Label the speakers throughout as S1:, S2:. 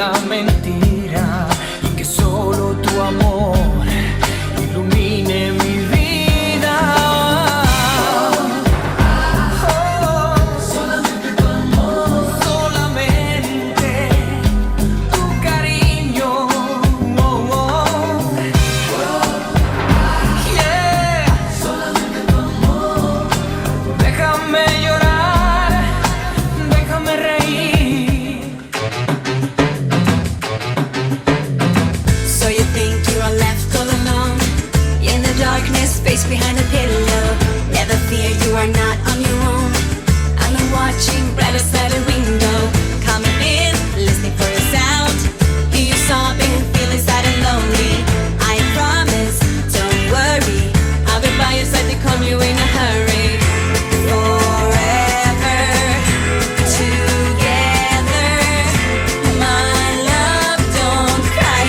S1: una mentira y que solo tu amor ilumine mi vida. Solamente tu amor, solamente tu cariño. Yeah. Solamente tu amor. Déjame llorar, déjame reír.
S2: So you think you are left all alone in the darkness, face behind a pillow. Never fear, you are not on your own. I'm watching right outside the window, coming in, listening for a sound. Hear you sobbing, feeling sad and lonely. I promise, don't worry, I'll be by your side to calm you in a hurry. Forever together, my love, don't cry.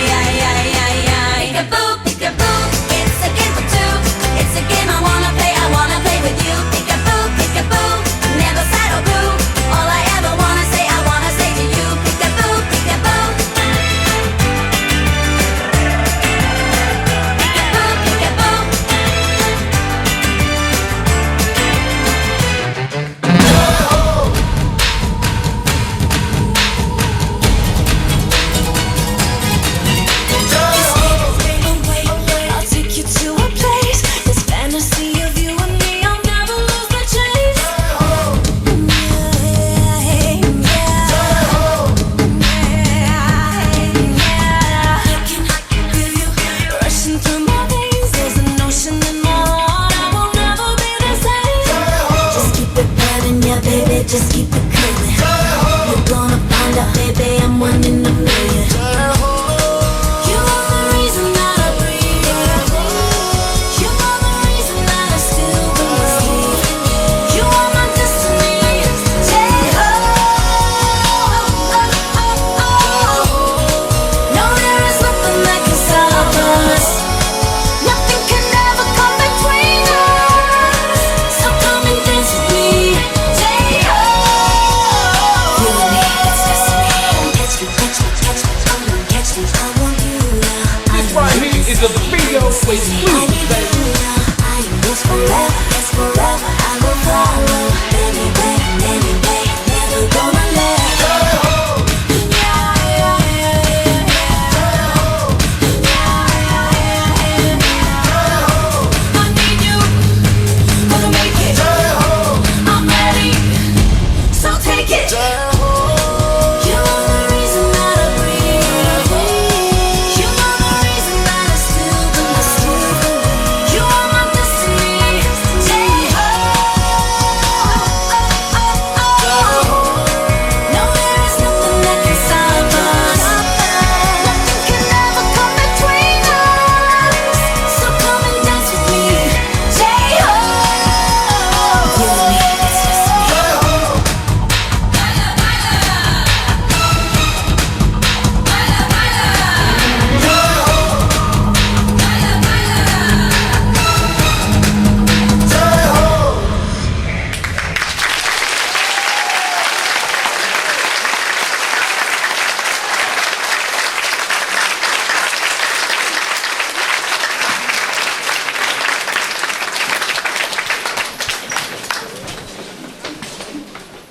S2: Peekaboo, peekaboo, it's a game for two. It's a game I wanna play with you. Peekaboo, peekaboo, never sad or blue. All I ever wanna say to you. Peekaboo, peekaboo. Peekaboo, peekaboo. I'll take you to a place. This fantasy of you and me, I'll never lose the chase. I can feel you rushing through my veins. There's an ocean in my heart. I will never be the same. Just keep it burning, yeah, baby. Just keep it coming. You're gonna find out, baby, I'm one in a million. You are the reason that I breathe. You are the reason that I still believe. You are my destiny. No, there is nothing that can stop us. Nothing can ever come between us. So come and dance with me. You and me, it's destiny. Catch me, catch me, catch me, come and catch me. I want you now.
S1: This right here is a video exclusive.